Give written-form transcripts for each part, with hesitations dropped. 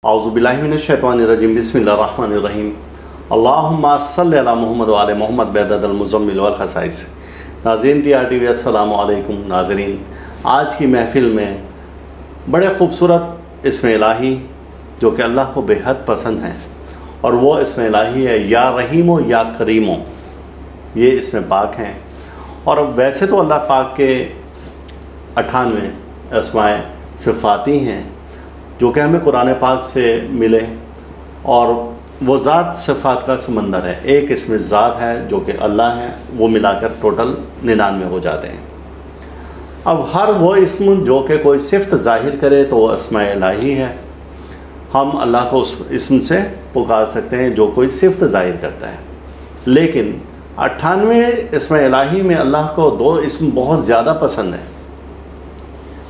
औज़ुबिल्लाहि मिनश्शैतानिर्रजीम बिस्मिल्लाहिर्रहमानिर्रहीम अल्लाहुम्मा सल्लि अला मुहम्मद व आले मुहम्मद बेअददिल मुज़म्मिल वल खसाइस। नाज़रीन TRTV अस्सलामु अलैकुम। नाज़रीन, आज की महफ़िल में बड़े ख़ूबसूरत इसमें इलाही जो कि अल्लाह को बेहद पसंद है, और वो इसमें इलाही है या रहीमो या करीमो। ये इसमें पाक हैं, और वैसे तो अल्लाह पाक के 98 अस्माए सिफ़ाती हैं जो कि हमें कुरान पाक से मिले, और वो ज़ात सिफ़ात का समंदर है। एक इसमें ज़ात है जो कि अल्लाह है, वो मिलाकर टोटल 99 हो जाते हैं। अब हर वो इस्म जो कि कोई सिफ़त ज़ाहिर करे तो वो अस्माए इलाही है। हम अल्लाह को उस इस्म से पुकार सकते हैं जो कोई सिफ़त ज़ाहिर करता है। लेकिन 98 इसमें इलाही में अल्लाह को दो इस्म बहुत ज़्यादा पसंद है,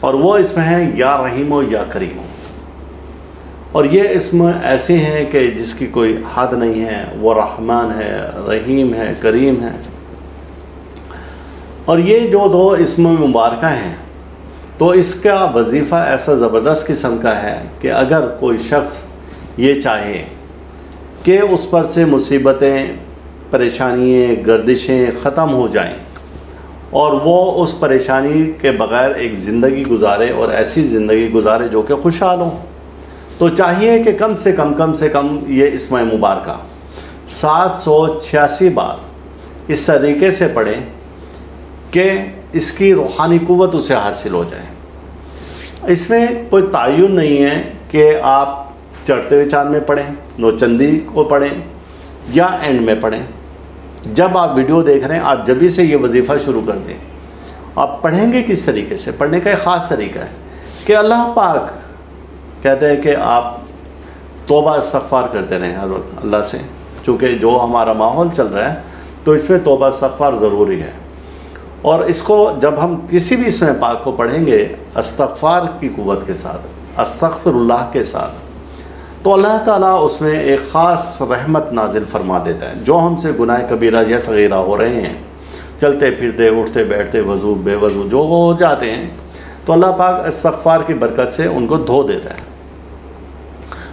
और वो इसमें है या रहीमो या करीमो। और ये इस्म ऐसे हैं कि जिसकी कोई हद नहीं है। वो रहमान है, रहीम है, करीम है। और ये जो दो इस्म मुबारक हैं, तो इसका वजीफ़ा ऐसा ज़बरदस्त किस्म का है कि अगर कोई शख्स ये चाहे कि उस पर से मुसीबतें, परेशानियाँ, गर्दिशें ख़त्म हो जाएं, और वो उस परेशानी के बग़ैर एक ज़िंदगी गुजारे, और ऐसी ज़िंदगी गुजारे जो कि खुशहाल हो, तो चाहिए कि कम से कम ये इस्म मुबारका 786 बार इस तरीके से पढ़ें कि इसकी रूहानी क़ुव्वत उसे हासिल हो जाए। इसमें कोई तयन नहीं है कि आप चढ़ते हुए चाँद में पढ़ें, नौचंदी को पढ़ें, या एंड में पढ़ें। जब आप वीडियो देख रहे हैं, आप जभी से ये वजीफ़ा शुरू कर दें। आप पढ़ेंगे किस तरीके से? पढ़ने का एक ख़ास तरीका है कि अल्लाह पाक कहते हैं कि आप तौबा इस्तग़फ़ार करते रहें हर वक्त अल्लाह से, चूँकि जो हमारा माहौल चल रहा है तो इसमें तौबा इस्तग़फ़ार ज़रूरी है। और इसको जब हम किसी भी इसमें पाक को पढ़ेंगे इस्तग़फ़ार की क़ुव्वत के साथ, अस्तग़फ़िरुल्लाह के साथ, तो अल्लाह ताला उसमें एक ख़ास रहमत नाजिल फरमा देता है। जो हमसे गुनाह कबीरा या सगीरा हो रहे हैं, चलते फिरते, उठते बैठते, वज़ू बेवज़ू जो हो जाते हैं, तो अल्लाह पाक इस्तग़फ़ार की बरकत से उनको धो देता है।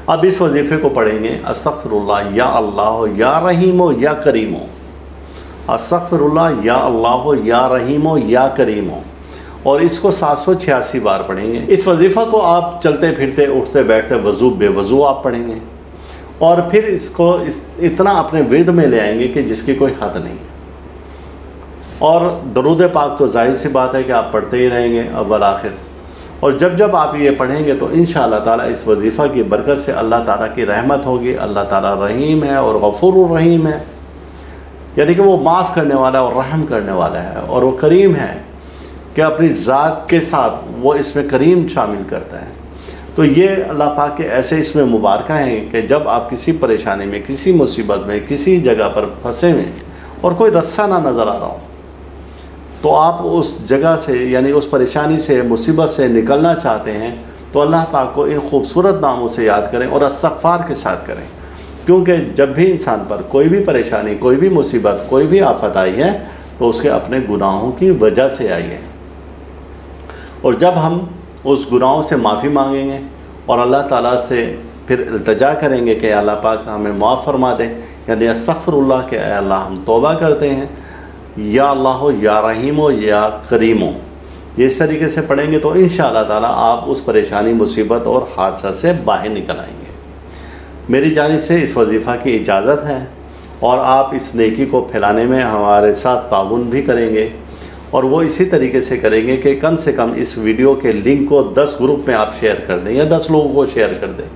अब इस वजीफ़े को पढ़ेंगे अस्तग़फ़िरुल्लाह या अल्लाह या रहीमो या करीमो। अस्तग़फ़िरुल्लाह या अल्लाह या रहीमो या करीमो, और इसको 786 बार पढ़ेंगे। इस वजीफ़ा को आप चलते फिरते, उठते बैठते, वज़ू बेवज़ू आप पढ़ेंगे, और फिर इसको इतना अपने विर्द में ले आएंगे कि जिसकी कोई हद नहीं है। और दरूद पाक तो ज़ाहिर सी बात है कि आप पढ़ते ही रहेंगे अव्वल आखिर। और जब जब आप ये पढ़ेंगे तो इंशाअल्लाह ताला इस वजीफ़ा की बरकत से अल्लाह ताला की रहमत होगी। अल्लाह ताला रहीम है और गफ़ूरुर रहीम है, यानी कि वो माफ़ करने वाला और रहम करने वाला है। और वो करीम है कि अपनी ज़ात के साथ वो इसमें करीम शामिल करता है। तो ये अल्लाह पाक के ऐसे इसमें मुबारक हैं कि जब आप किसी परेशानी में, किसी मुसीबत में, किसी जगह पर फंसे हुए और कोई रास्ता ना नज़र आ रहा हो, तो आप उस जगह से, यानी उस परेशानी से, मुसीबत से निकलना चाहते हैं, तो अल्लाह पाक को इन खूबसूरत नामों से याद करें और इस्तग़फ़ार के साथ करें। क्योंकि जब भी इंसान पर कोई भी परेशानी, कोई भी मुसीबत, कोई भी आफत आई है, तो उसके अपने गुनाहों की वजह से आई है। और जब हम उस गुनाहों से माफ़ी मांगेंगे और अल्लाह ताला से फिर इल्तिजा करेंगे कि अल्लाह पाक हमें माफ़ फरमा दें, यानी अस्तग़फ़िरुल्लाह के अल्लाह हम तौबा करते हैं, या अल्लाह या रहीमो या करीमो, ये इस तरीके से पढ़ेंगे तो इंशाअल्लाह ताला आप उस परेशानी, मुसीबत और हादसा से बाहर निकल आएंगे। मेरी जानिब से इस वजीफ़ा की इजाज़त है, और आप इस नेकी को फैलाने में हमारे साथ ताउन भी करेंगे, और वो इसी तरीके से करेंगे कि कम से कम इस वीडियो के लिंक को 10 ग्रुप में आप शेयर कर दें, या 10 लोगों को शेयर कर दें।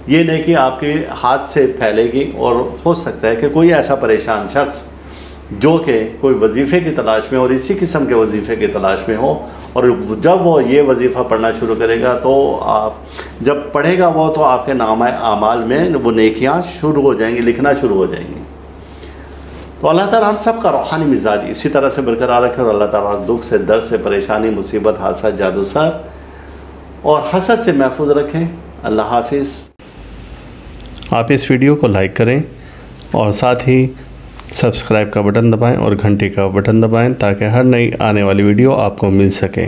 ये नेकी आपके हाथ से फैलेगी, और हो सकता है कि कोई ऐसा परेशान शख्स जो कि कोई वजीफ़े की तलाश में और इसी किस्म के वजीफ़े की तलाश में हो, और जब वो ये वजीफ़ा पढ़ना शुरू करेगा, तो आप जब पढ़ेगा वो, तो आपके नाम आमाल में वो नेकियां शुरू हो जाएंगी, लिखना शुरू हो जाएंगी। तो अल्लाह ताला हम सब का रूहानी मिजाज इसी तरह से बरकरार रखे, और अल्लाह ताला दुख से, दर्द से, परेशानी, मुसीबत, हादसा, जादूसर और हसद से महफूज रखें। अल्लाह हाफिज़। आप इस वीडियो को लाइक करें और साथ ही सब्सक्राइब का बटन दबाएं और घंटी का बटन दबाएं, ताकि हर नई आने वाली वीडियो आपको मिल सके।